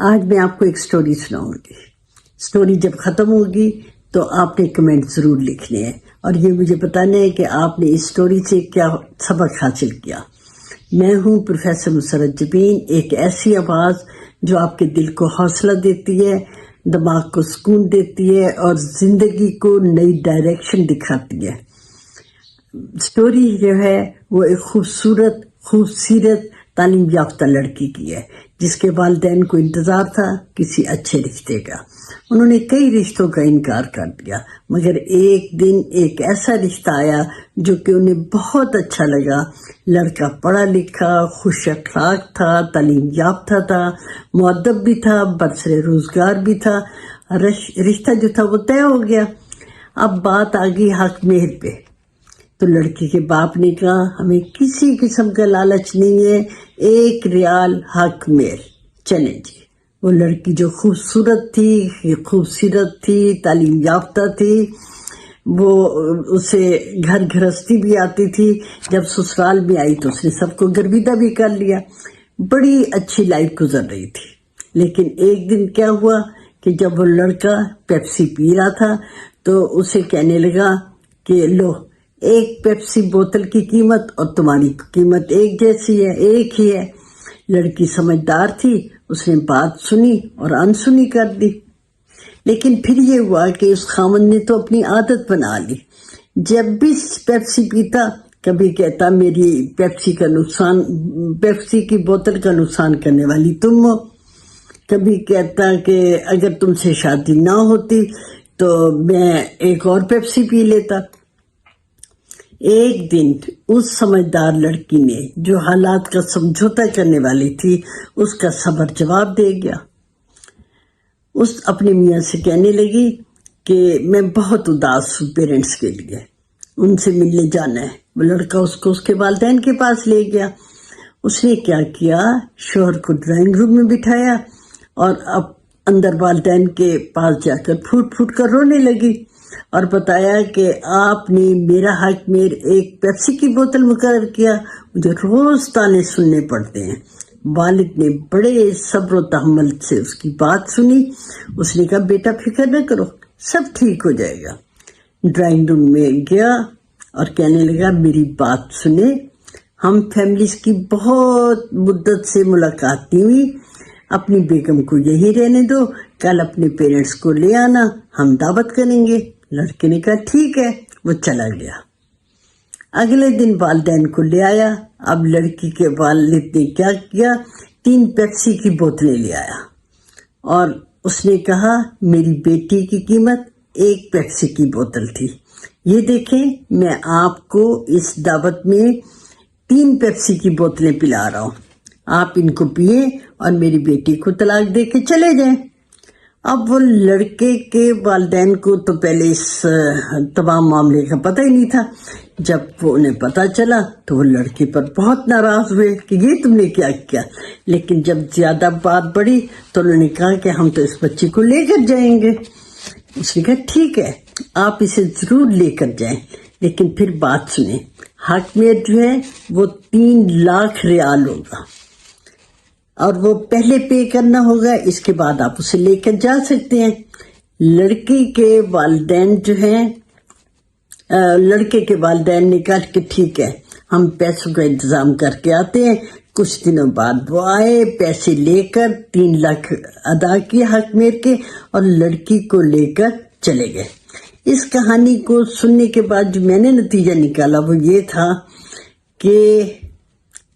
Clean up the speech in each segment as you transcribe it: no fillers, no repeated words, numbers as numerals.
آج میں آپ کو ایک سٹوری سناؤں گی. سٹوری جب ختم ہوگی تو آپ نے کمنٹ ضرور لکھنے ہیں اور یہ مجھے بتانا ہے کہ آپ نے اس سٹوری سے کیا سبق حاصل کیا. میں ہوں پروفیسر مسرت جبین، ایک ایسی آواز جو آپ کے دل کو حوصلہ دیتی ہے، دماغ کو سکون دیتی ہے اور زندگی کو نئی ڈائریکشن دکھاتی ہے. سٹوری جو ہے وہ ایک خوبصورت تعلیم یافتہ لڑکی کی ہے جس کے والدین کو انتظار تھا کسی اچھے رشتے کا. انہوں نے کئی رشتوں کا انکار کر دیا، مگر ایک دن ایک ایسا رشتہ آیا جو کہ انہیں بہت اچھا لگا. لڑکا پڑھا لکھا، خوش اخلاق تھا، تعلیم یافتہ تھا، مؤدب بھی تھا، برسر روزگار بھی تھا. رشتہ جو تھا وہ طے ہو گیا. اب بات آ گئی حق مہر پہ. تو لڑکی کے باپ نے کہا ہمیں کسی قسم کا لالچ نہیں ہے، 1 ریال حق مہر. چلیں جی. وہ لڑکی جو خوبصورت تھی، تعلیم یافتہ تھی، وہ اسے گھر گھرستی بھی آتی تھی. جب سسرال میں آئی تو اس نے سب کو گرویدہ بھی کر لیا. بڑی اچھی لائف گزر رہی تھی. لیکن ایک دن کیا ہوا کہ جب وہ لڑکا پیپسی پی رہا تھا تو اسے کہنے لگا کہ لو، ایک پیپسی بوتل کی قیمت اور تمہاری قیمت ایک جیسی ہے، ایک ہی ہے. لڑکی سمجھدار تھی، اس نے بات سنی اور انسنی کر دی. لیکن پھر یہ ہوا کہ اس خاوند نے تو اپنی عادت بنا لی. جب بھی پیپسی پیتا کبھی کہتا میری پیپسی کی بوتل کا نقصان کرنے والی تم ہو. کبھی کہتا کہ اگر تم سے شادی نہ ہوتی تو میں ایک اور پیپسی پی لیتا. ایک دن اس سمجھدار لڑکی نے جو حالات کا سمجھوتا کرنے والی تھی اس کا صبر جواب دے گیا. اس اپنے میاں سے کہنے لگی کہ میں بہت اداس ہوں پیرنٹس کے لیے، ان سے ملنے جانا ہے. وہ لڑکا اس کے والدین کے پاس لے گیا. اس نے کیا کیا، شوہر کو ڈرائنگ روم میں بٹھایا اور اب اندر والدین کے پاس جا کر پھوٹ کر رونے لگی اور بتایا کہ آپ نے میرا حق مہر ایک پیپسی کی بوتل مقرر کیا، مجھے روز تانے سننے پڑتے ہیں. والد نے بڑے صبر و تحمل سے اس کی بات سنی. اس نے کہا بیٹا فکر نہ کرو، سب ٹھیک ہو جائے گا. ڈرائنگ روم میں گیا اور کہنے لگا میری بات سنیں، ہم فیملیز کی بہت مدت سے ملاقات نہیں ہوئی، اپنی بیگم کو یہی رہنے دو، کل اپنے پیرنٹس کو لے آنا، ہم دعوت کریں گے. لڑکے نے کہا ٹھیک ہے. وہ چلا گیا. اگلے دن والدین کو لے آیا. اب لڑکی کے والد نے کیا کیا، 3 پیپسی کی بوتلیں لے آیا اور اس نے کہا میری بیٹی کی قیمت 1 پیپسی کی بوتل تھی، یہ دیکھیں میں آپ کو اس دعوت میں 3 پیپسی کی بوتلیں پلا رہا ہوں، آپ ان کو پیئیں اور میری بیٹی کو طلاق دے کے چلے جائیں. اب وہ لڑکے کے والدین کو تو پہلے اس تمام معاملے کا پتہ ہی نہیں تھا. جب وہ انہیں پتہ چلا تو وہ لڑکے پر بہت ناراض ہوئے کہ یہ تم نے کیا کیا. لیکن جب زیادہ بات بڑھی تو انہوں نے کہا کہ ہم تو اس بچی کو لے کر جائیں گے. اس نے کہا ٹھیک ہے آپ اسے ضرور لے کر جائیں، لیکن پھر بات سنیں، حق مہر جو ہے وہ 3 لاکھ ریال ہوگا اور وہ پہلے پے کرنا ہوگا، اس کے بعد آپ اسے لے کر جا سکتے ہیں. لڑکی کے والدین جو ہیں، لڑکے کے والدین نے کہا کہ ٹھیک ہے ہم پیسوں کا انتظام کر کے آتے ہیں. کچھ دنوں بعد وہ آئے، پیسے لے کر 3 لاکھ ادا کیے حق مہر کے اور لڑکی کو لے کر چلے گئے. اس کہانی کو سننے کے بعد جو میں نے نتیجہ نکالا وہ یہ تھا کہ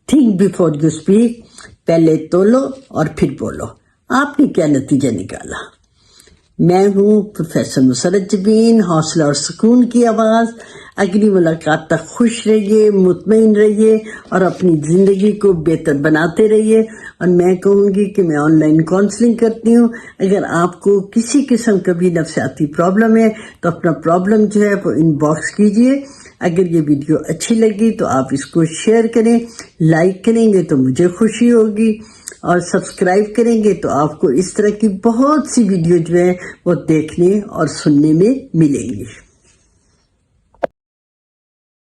تھنک بیفور یو اسپیک، پہلے تولو اور پھر بولو. آپ نے کیا نتیجہ نکالا؟ میں ہوں پروفیسر مسرت جبین، حوصلہ اور سکون کی آواز. اگلی ملاقات تک خوش رہیے، مطمئن رہیے اور اپنی زندگی کو بہتر بناتے رہیے. اور میں کہوں گی کہ میں آن لائن کاؤنسلنگ کرتی ہوں. اگر آپ کو کسی قسم کا بھی نفسیاتی پرابلم ہے تو اپنا پرابلم جو ہے وہ ان باکس کیجیے. اگر یہ ویڈیو اچھی لگی تو آپ اس کو شیئر کریں، لائک کریں گے تو مجھے خوشی ہوگی اور سبسکرائب کریں گے تو آپ کو اس طرح کی بہت سی ویڈیو جو ہیں وہ دیکھنے اور سننے میں ملیں گی.